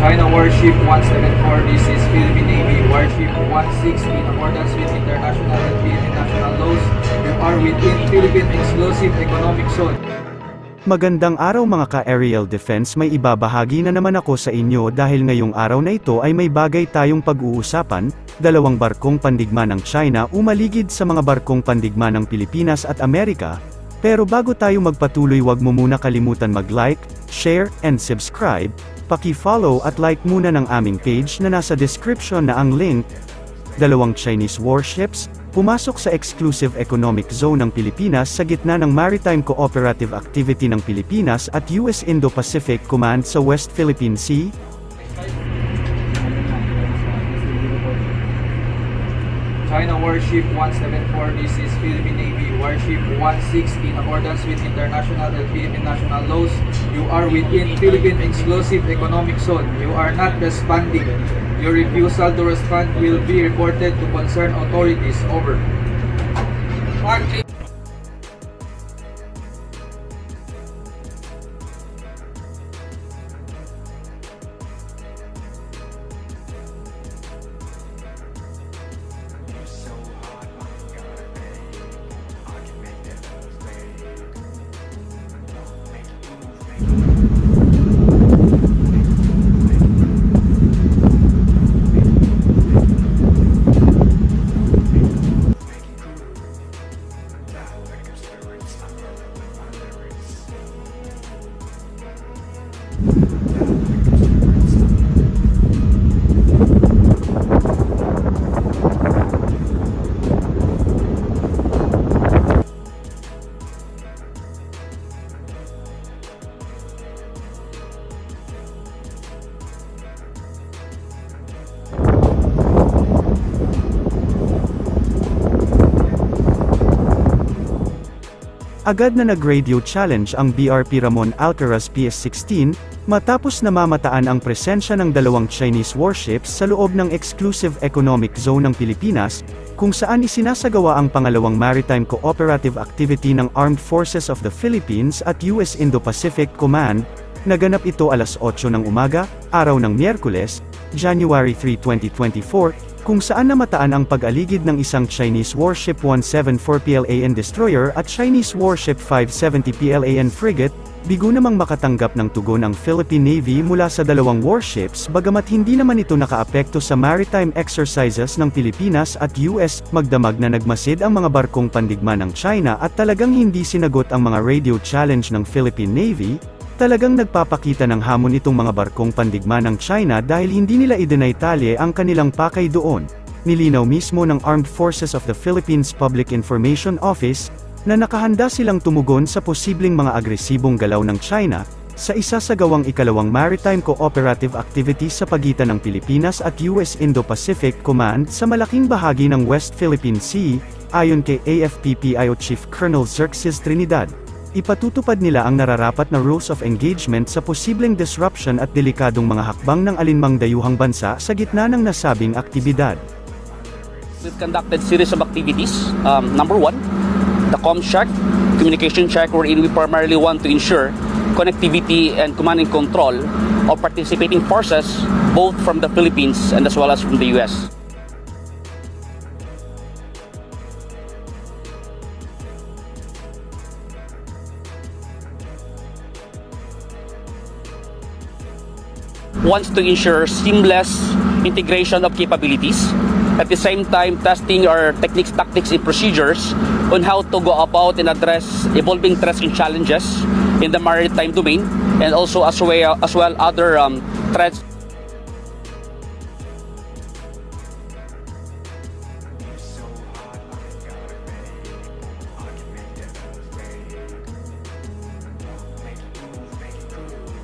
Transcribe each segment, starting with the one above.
China Warship 174, this is Philippine Navy Warship 16 in accordance with international and Philippine national laws. You are within Philippine Exclusive Economic Zone. Magandang araw mga ka-aerial defense, may ibabahagi na naman ako sa inyo dahil ngayong araw na ito ay may bagay tayong pag-uusapan, dalawang barkong pandigma ng China umaligid sa mga barkong pandigma ng Pilipinas at Amerika. Pero bago tayo magpatuloy, wag mo muna kalimutan mag-like, share, and subscribe. Paki-follow at like muna ng aming page na nasa description na ang link. Dalawang Chinese warships pumasok sa Exclusive Economic Zone ng Pilipinas sa gitna ng Maritime Cooperative Activity ng Pilipinas at US Indo-Pacific Command sa West Philippine Sea. China Warship 174, this is Philippine Navy Warship 16 in accordance with international and Philippine national laws. You are within Philippine Exclusive Economic Zone. You are not responding. Your refusal to respond will be reported to concerned authorities. Over. Agad na nag-radio challenge ang BRP Ramon Alcaraz PS-16, matapos namamataan ang presensya ng dalawang Chinese warships sa loob ng Exclusive Economic Zone ng Pilipinas, kung saan isinasagawa ang pangalawang Maritime Cooperative Activity ng Armed Forces of the Philippines at US Indo-Pacific Command. Naganap ito alas 8 ng umaga, araw ng Miyerkules, January 3, 2024, kung saan namataan ang pag-aligid ng isang Chinese Warship 174 PLAN destroyer at Chinese Warship 570 PLAN frigate. Bigo namang makatanggap ng tugon ang Philippine Navy mula sa dalawang warships, bagamat hindi naman ito nakaapekto sa maritime exercises ng Pilipinas at US. Magdamag na nagmasid ang mga barkong pandigma ng China at talagang hindi sinagot ang mga radio challenge ng Philippine Navy. Talagang nagpapakita ng hamon itong mga barkong pandigma ng China dahil hindi nila idinaytalye ang kanilang pakay doon. Nilinaw mismo ng Armed Forces of the Philippines Public Information Office na nakahanda silang tumugon sa posibleng mga agresibong galaw ng China sa isasagawang ikalawang Maritime Cooperative Activity sa pagitan ng Pilipinas at US Indo-Pacific Command sa malaking bahagi ng West Philippine Sea, ayon kay AFP-CIO Chief Colonel Xerxes Trinidad. Ipatutupad nila ang nararapat na rules of engagement sa posibleng disruption at delikadong mga hakbang ng alinmang dayuhang bansa sa gitna ng nasabing aktibidad. We've conducted series of activities. Number one, the comm check, communication check, wherein we primarily want to ensure connectivity and command and control of participating forces both from the Philippines and as well as from the US. Wants to ensure seamless integration of capabilities, at the same time testing our techniques, tactics, and procedures on how to go about and address evolving threats and challenges in the maritime domain, and also as well other threats.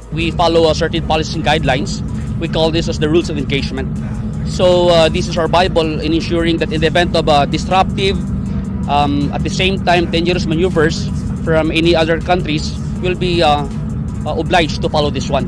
We follow certain policy guidelines. We call this as the rules of engagement. So this is our Bible in ensuring that in the event of disruptive, at the same time dangerous maneuvers from any other countries, we'll be obliged to follow this one.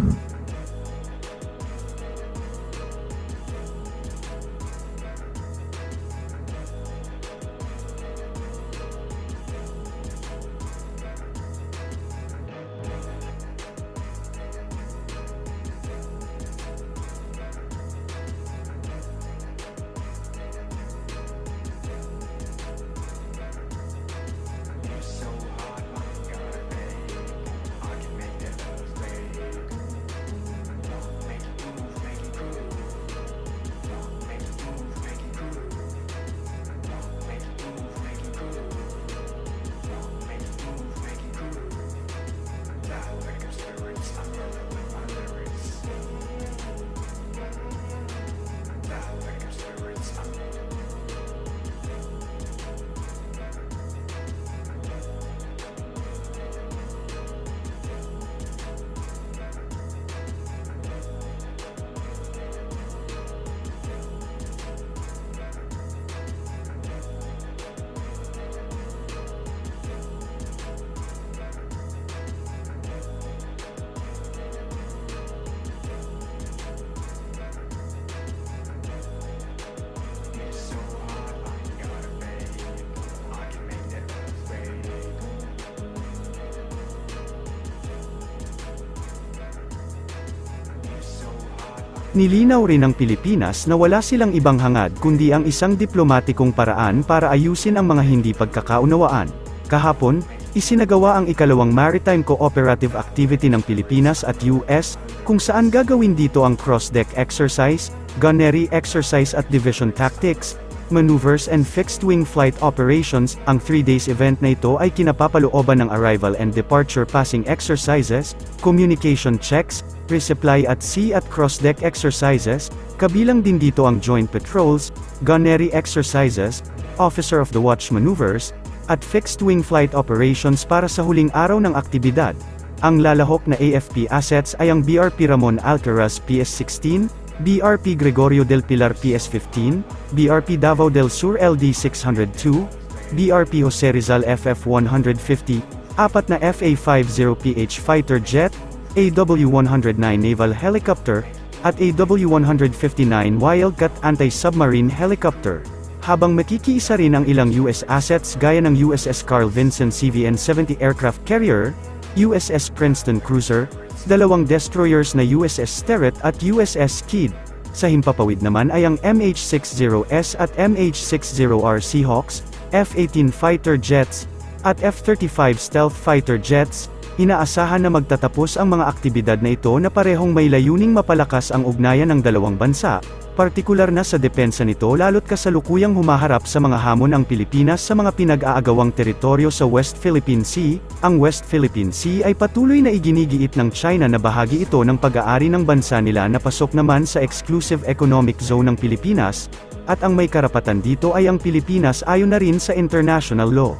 Nilinaw rin ng Pilipinas na wala silang ibang hangad kundi ang isang diplomatikong paraan para ayusin ang mga hindi pagkakaunawaan. Kahapon, isinagawa ang ikalawang maritime cooperative activity ng Pilipinas at US, kung saan gagawin dito ang cross-deck exercise, gunnery exercise at division tactics, maneuvers and fixed-wing flight operations. Ang 3 days event na ito ay kinapapalooban ng arrival and departure passing exercises, communication checks, resupply at sea at cross-deck exercises, kabilang din dito ang joint patrols, gunnery exercises, officer of the watch maneuvers, at fixed-wing flight operations para sa huling araw ng aktibidad. Ang lalahok na AFP assets ay ang BRP Ramon Alcaraz PS-16, BRP Gregorio del Pilar PS-15, BRP Davao del Sur LD-602, BRP Jose Rizal FF-150, 4 na FA-50PH fighter jet, AW-109 naval helicopter, at AW-159 Wildcat anti-submarine helicopter. Habang makikiisa rin ang ilang US assets gaya ng USS Carl Vinson CVN-70 aircraft carrier, USS Princeton cruiser, 2 destroyers na USS Sterett at USS Kidd. Sa himpapawid naman ay ang MH-60S at MH-60R Seahawks, F-18 fighter jets, at F-35 stealth fighter jets. Inaasahan na magtatapos ang mga aktibidad na ito na parehong may layuning mapalakas ang ugnayan ng dalawang bansa, partikular na sa depensa nito lalo't kasalukuyang humaharap sa mga hamon ang Pilipinas sa mga pinag-aagawang teritoryo sa West Philippine Sea. Ang West Philippine Sea ay patuloy na iginigiit ng China na bahagi ito ng pag-aari ng bansa nila na pasok naman sa Exclusive Economic Zone ng Pilipinas, at ang may karapatan dito ay ang Pilipinas ayon na rin sa international law.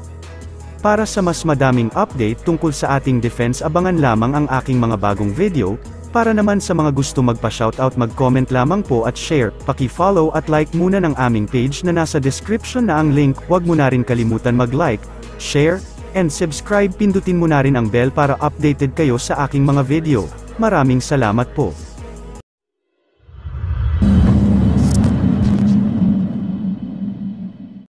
Para sa mas madaming update tungkol sa ating defense, abangan lamang ang aking mga bagong video. Para naman sa mga gusto magpa-shoutout, mag-comment lamang po at share, paki-follow at like muna ng aming page na nasa description na ang link. Huwag mo na rin kalimutan mag-like, share, and subscribe. Pindutin mo na rin ang bell para updated kayo sa aking mga video. Maraming salamat po.